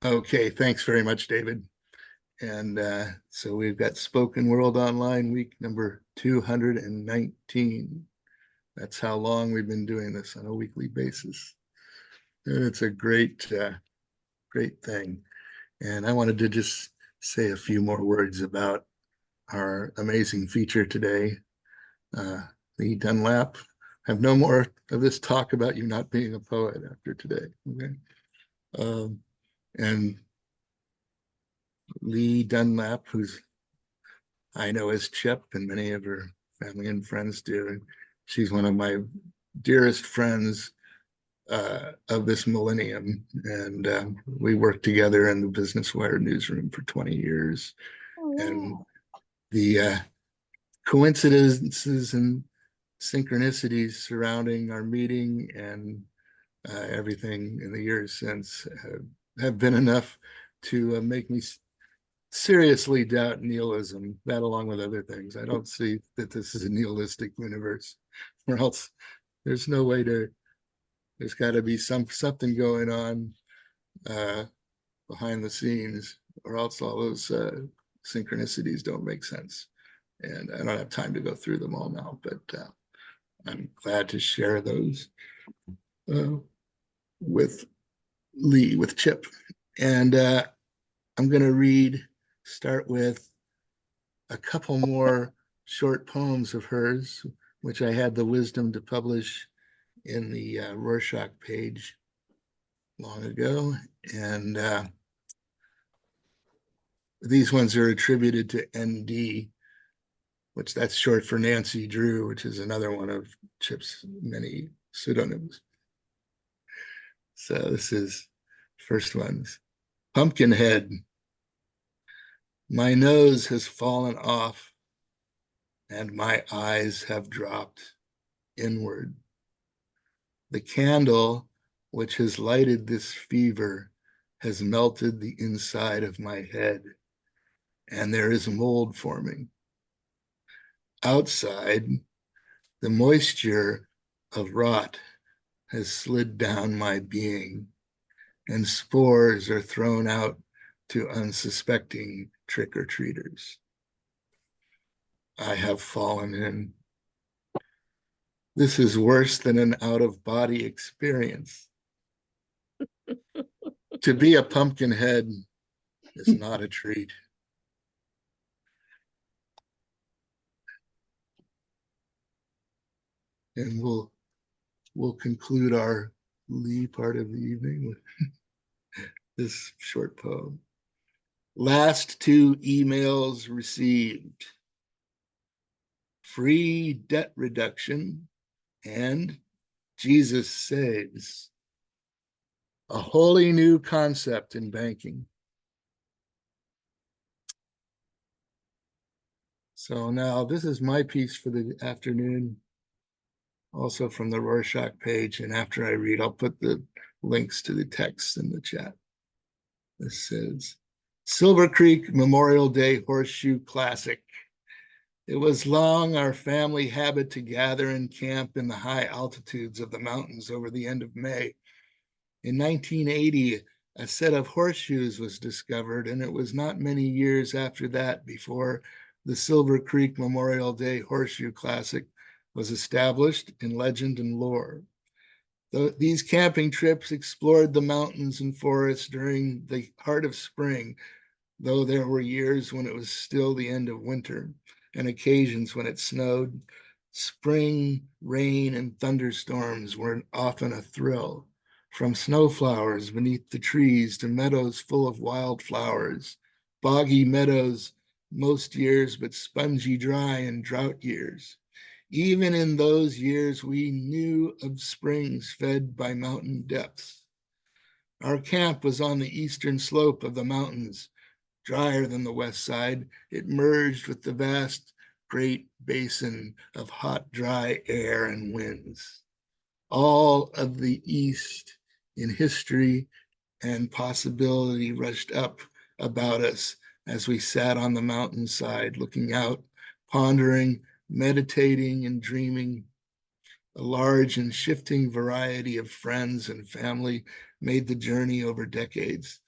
Okay, thanks very much, David. And so we've got Spoken World Online week number 219. That's how long we've been doing this on a weekly basis. And it's a great thing. And I wanted to just say a few more words about our amazing feature today. Uh, Lee Dunlap, have no more of this talk about you not being a poet after today. Okay. Um, and Lee Dunlap, who's I know as Chip, and many of her family and friends do. And she's one of my dearest friends of this millennium. And we worked together in the Business Wire newsroom for 20 years. Oh, And wow. the coincidences and synchronicities surrounding our meeting and everything in the years since have been enough to make me seriously doubt nihilism, that along with other things. I don't see that this is a nihilistic universe, or else there's no way to, there's got to be something going on uh, behind the scenes, or else all those synchronicities don't make sense. And I don't have time to go through them all now, but I'm glad to share those uh, with Lee, with Chip. And I'm going to start with a couple more short poems of hers, which I had the wisdom to publish in the Roarshock page long ago. And these ones are attributed to ND, which that's short for Nancy Drew, which is another one of Chip's many pseudonyms. So this is first one's Pumpkinhead. My nose has fallen off and my eyes have dropped inward. The candle which has lighted this fever has melted the inside of my head, and there is mold forming. Outside, the moisture of rot has slid down my being, and spores are thrown out to unsuspecting trick-or-treaters. I have fallen in. This is worse than an out-of-body experience. To be a pumpkin head is not a treat. And we'll conclude our Lee part of the evening with this short poem. Last two emails received. Free debt reduction and Jesus saves. A wholly new concept in banking. So now this is my piece for the afternoon, also from the Roarshock page. And after I read, I'll put the links to the text in the chat. This says, Silver Creek Memorial Day Horseshoe Classic. It was long our family habit to gather and camp in the high altitudes of the mountains over the end of May. In 1980, a set of horseshoes was discovered, and it was not many years after that before the Silver Creek Memorial Day Horseshoe Classic was established in legend and lore. These camping trips explored the mountains and forests during the heart of spring, though there were years when it was still the end of winter and occasions when it snowed. Spring, rain, and thunderstorms were often a thrill, from snowflowers beneath the trees to meadows full of wildflowers, boggy meadows most years, but spongy dry in drought years. Even in those years, we knew of springs fed by mountain depths. Our camp was on the eastern slope of the mountains, drier than the west side. It merged with the vast Great Basin of hot, dry air and winds. All of the East in history and possibility rushed up about us as we sat on the mountainside, looking out, pondering, meditating, and dreaming. A large and shifting variety of friends and family made the journey over decades.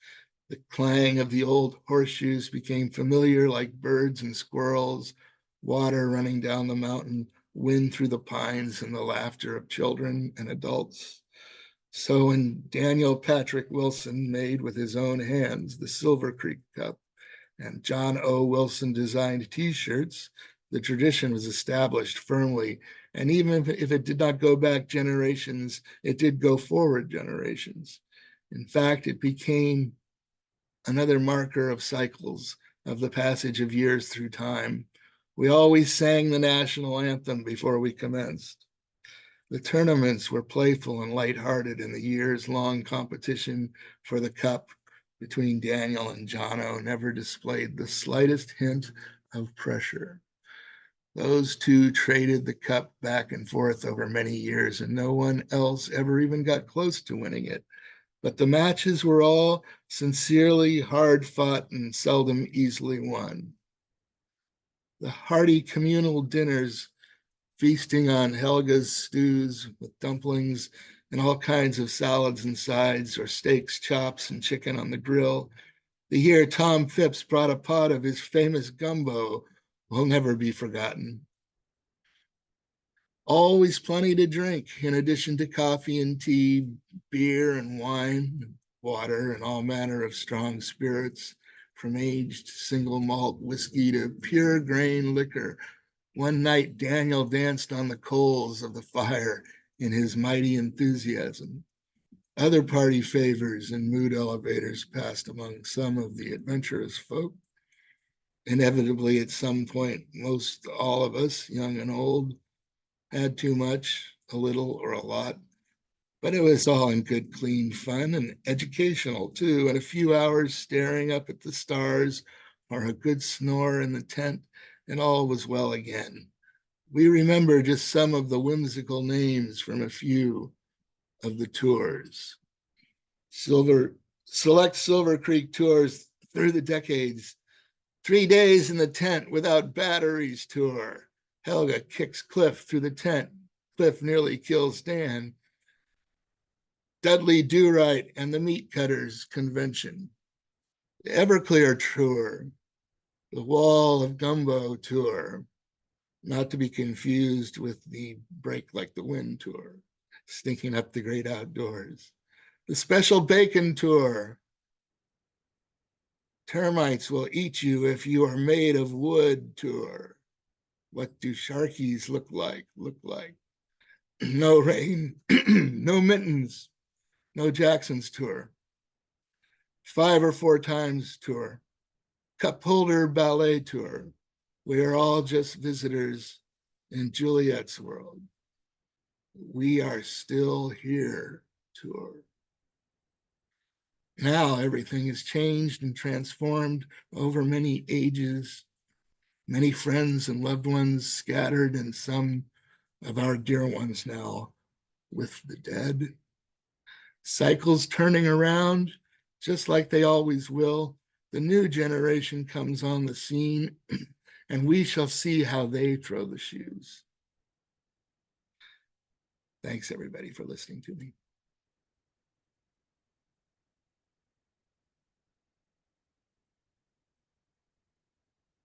The clang of the old horseshoes became familiar like birds and squirrels, water running down the mountain, wind through the pines, and the laughter of children and adults. So when Daniel Patrick Wilson made with his own hands the Silver Creek Cup and John O. Wilson designed t-shirts, the tradition was established firmly. And even if it did not go back generations, it did go forward generations. In fact, it became another marker of cycles, of the passage of years through time. We always sang the national anthem before we commenced. The tournaments were playful and lighthearted, and the years-long competition for the cup between Daniel and Jono never displayed the slightest hint of pressure. Those two traded the cup back and forth over many years, and no one else ever even got close to winning it. But the matches were all sincerely hard-fought and seldom easily won. The hearty communal dinners, feasting on Helga's stews with dumplings and all kinds of salads and sides, or steaks, chops, and chicken on the grill. The year Tom Phipps brought a pot of his famous gumbo will never be forgotten. Always plenty to drink, in addition to coffee and tea, beer and wine, water, and all manner of strong spirits, from aged single malt whiskey to pure grain liquor. One night, Daniel danced on the coals of the fire in his mighty enthusiasm. Other party favors and mood elevators passed among some of the adventurous folk. Inevitably, at some point, most all of us, young and old, had too much, a little, or a lot. But it was all in good, clean fun and educational, too. And a few hours staring up at the stars or a good snore in the tent, and all was well again. We remember just some of the whimsical names from a few of the tours. Select Silver Creek tours through the decades. 3 days in the tent without batteries tour. Helga kicks Cliff through the tent. Cliff nearly kills Dan. Dudley Do-Right and the Meat Cutters Convention. The Everclear tour. The Wall of Gumbo tour. Not to be confused with the Break Like the Wind tour. Stinking up the great outdoors. The Special Bacon tour. Termites will eat you if you are made of wood tour. What do sharkies look like? No rain, no mittens, no Jackson's tour. 5 or 4 times tour. Cup holder ballet tour. We are all just visitors in Juliet's world. We are still here tour. Now everything has changed and transformed over many ages, many friends and loved ones scattered, and some of our dear ones now with the dead. Cycles turning around, just like they always will. The new generation comes on the scene, and we shall see how they throw the shoes. Thanks, everybody, for listening to me.